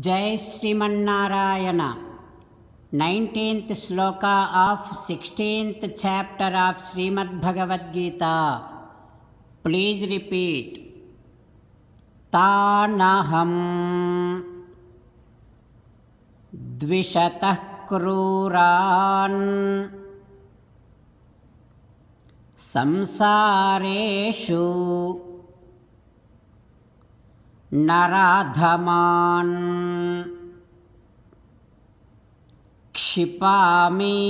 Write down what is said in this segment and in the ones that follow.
Jai Srimanarayana. 19th sloka of 16th chapter of Srimad Bhagavad Gita. Please repeat. Tanaham dvishatah kruran samsareshu naradhaman क्षिपामि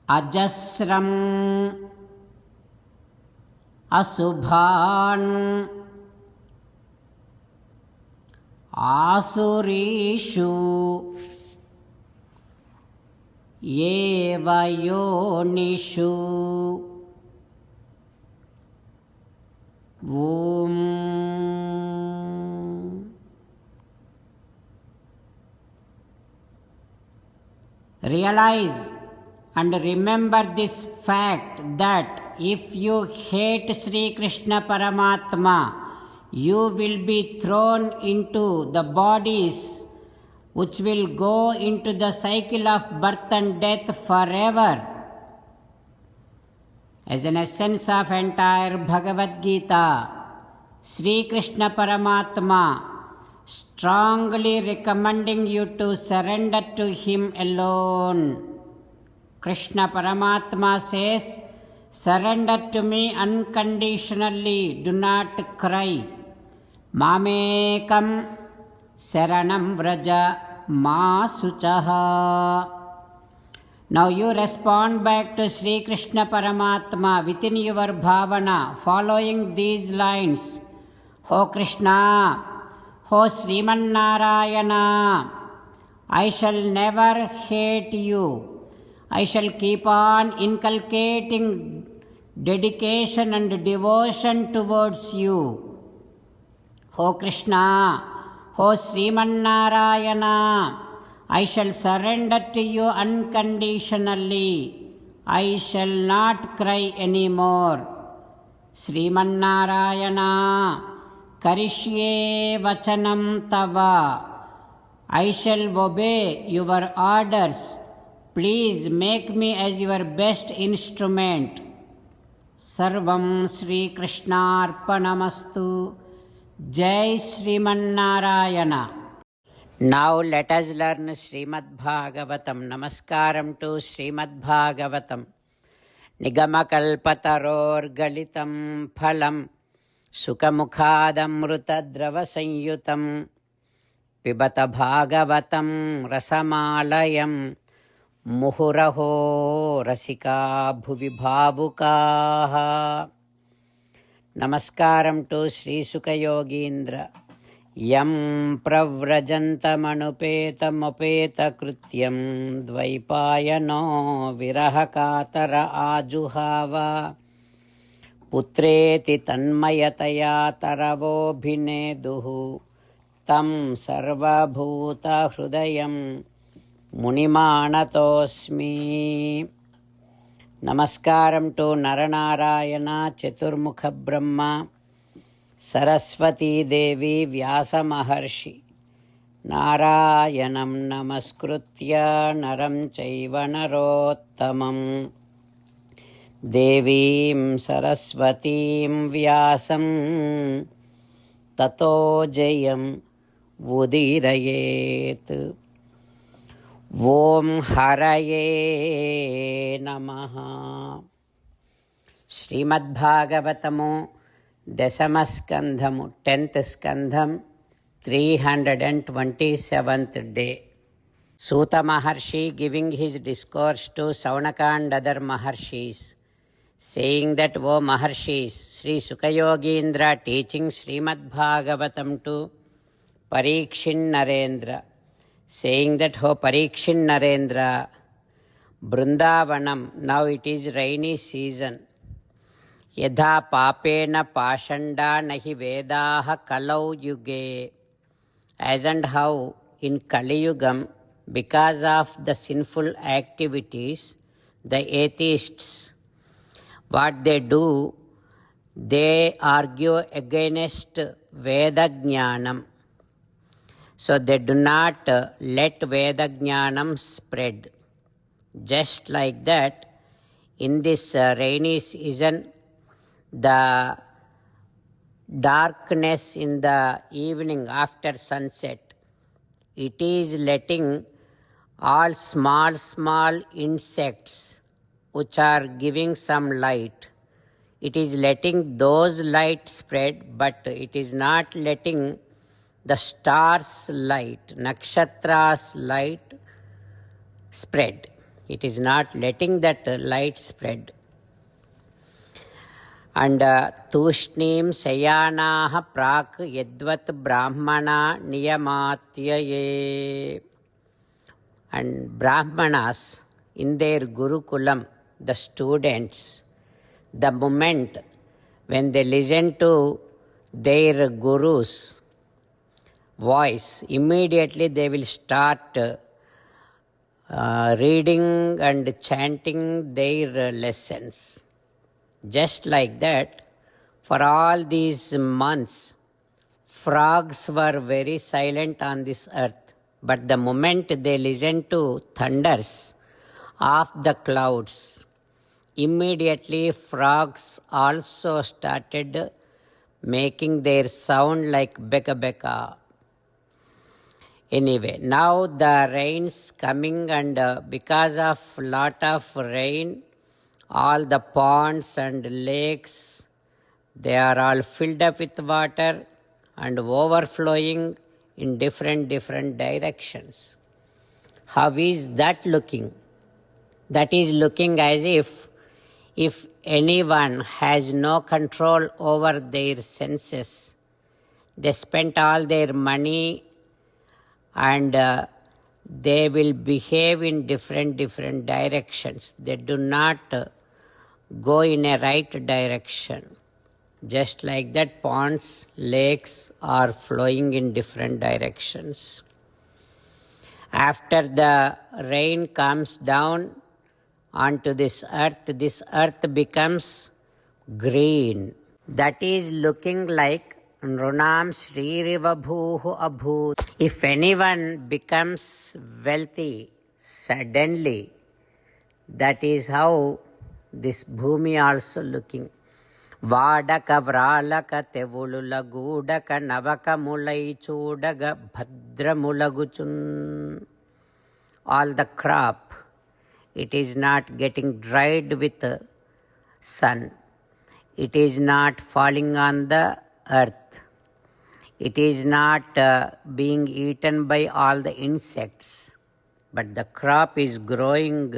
अजस्रम् अशुभान् आसुरीषु एव योनिषु ॐ Realize and remember this fact that if you hate Sri Krishna Paramatma, you will be thrown into the bodies which will go into the cycle of birth and death forever. As an essence of entire Bhagavad Gita, Sri Krishna Paramatma strongly recommending you to surrender to him alone. Krishna Paramatma says, surrender to me unconditionally, do not cry. Mamekam saranam vraja ma suchaha. Now you respond back to Sri Krishna Paramatma within your bhavana, following these lines. O Krishna, O Srimanarayana, I shall never hate you. I shall keep on inculcating dedication and devotion towards you. O Krishna, O Srimanarayana, I shall surrender to you unconditionally. I shall not cry anymore. Srimanarayana, Karishye vachanam tava. I shall obey your orders. Please make me as your best instrument. Sarvam Sri Krishnarpanamastu. Jai Srimanarayana. Now let us learn Srimad Bhagavatam. Namaskaram to Srimad Bhagavatam. Nigamakalpataror galitam phalam सुखमुखादमृतद्रवसंयुतं पिबत भागवतं रसमालयं मुहुरहो रसिका भुवि भावुकाः. नमस्कारं to श्रीसुखयोगीन्द्र. यं प्रव्रजन्तमनुपेतमुपेतकृत्यं द्वैपायनो विरहकातर आजुहाव. पुत्रेति तन्मयतया तरवोऽभिनेदुः तं सर्वभूतहृदयं मुनिमानतोऽस्मि. नमस्कारं to Narnarayan चतुर्मुखब्रह्म Saraswati देवी व्यासमहर्षि. नारायणं नमस्कृत्य नरं चैव नरोत्तमम् देवीं सरस्वतीं व्यासं ततो जयं उदीरयेत्. ॐ हरये नमः. श्रीमद्भागवतमु दशमस्कन्धमु 10th स्कन्धं 327th day. Suta Maharshi giving his discourse to Saunaka and other Maharshis, saying that, O Maharshis, Sri Sukayogindra teaching Srimad Bhagavatam to Parikshin Narendra, saying that, O Parikshin Narendra, Brindavanam, now it is rainy season. Yadha papena pashanda nahi vedaha kalau yuge. As and how in Kali Yugam, because of the sinful activities, the atheists, what they do, they argue against Vedajnanam. So they do not let Vedajnanam spread. Just like that, in this rainy season, the darkness in the evening after sunset, it is letting all small insects which are giving some light, it is letting those light spread, but it is not letting the stars light, nakshatras light spread. It is not letting that light spread. And tushnim sayanaha prak yadvat brahmana niyamatyaye. And brahmanas in their gurukulam, the students, the moment when they listen to their guru's voice, immediately they will start reading and chanting their lessons. Just like that, for all these months, frogs were very silent on this earth. But the moment they listened to thunders of the clouds, immediately frogs also started making their sound like beka beka. Anyway, now the rain's coming, and because of lot of rain, all the ponds and lakes, they are all filled up with water and overflowing in different directions. How is that looking? That is looking as if anyone has no control over their senses, they spent all their money and they will behave in different directions. They do not go in a right direction. Just like that, ponds, lakes are flowing in different directions. After the rain comes down onto this earth becomes green. That is looking like Nrunam Sririvabhuhu Abhut. If anyone becomes wealthy suddenly, that is how this bhumi also looking. Vadaka vralaka tevulula gudaka navaka mulai chudaga bhadra mulaguchun. All the crop, it is not getting dried with sun. It is not falling on the earth. It is not being eaten by all the insects. But the crop is growing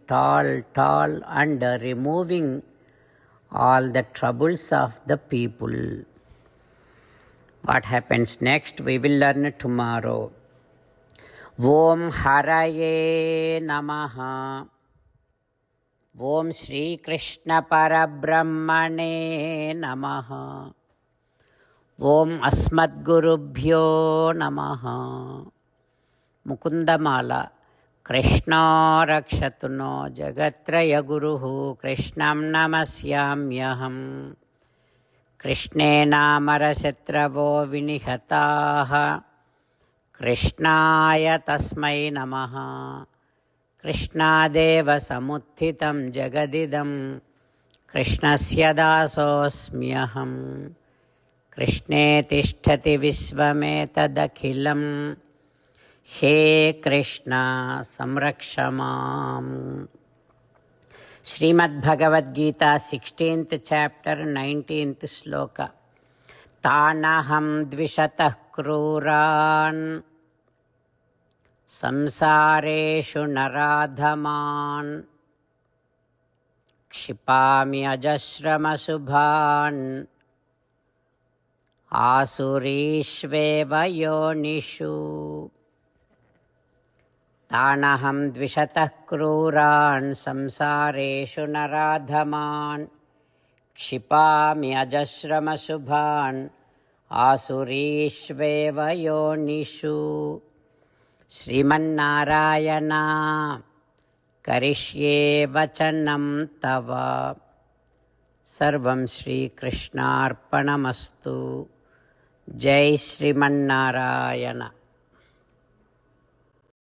tall and removing all the troubles of the people. What happens next, we will learn tomorrow. Om Haraye Namaha. Om Shri Krishna Parabrahmane Namaha. Om Asmadgurubhyo Namaha. Mukundamala. Krishna Rakshatu no Jagatraya Guruhu Krishnam Namasyamyaham. Krishnena Marasetravo Vinihataha. Krishnaya Tasmai Namaha. Krishnadeva Samuthitam Jagadidam. Krishnasya Dasosmyaham. Krishne Tishtati Visvametadakhilam. He Krishna Samrakshamam. Srimad Bhagavad Gita, 16th chapter, 19th sloka. Tanaham dvishatah kruran samsareshu naradhaman kshipami ajasramasubhan asurishveva yonishu. Tanaham dvishatah kruran samsareshu naradhaman kshipami ajasramasubhan asurishveva yonishu. Srimannarayana karishye vachanam tava. Sarvam Shri Krishnarpanamastu. జై శ్రీమన్నారాయణ.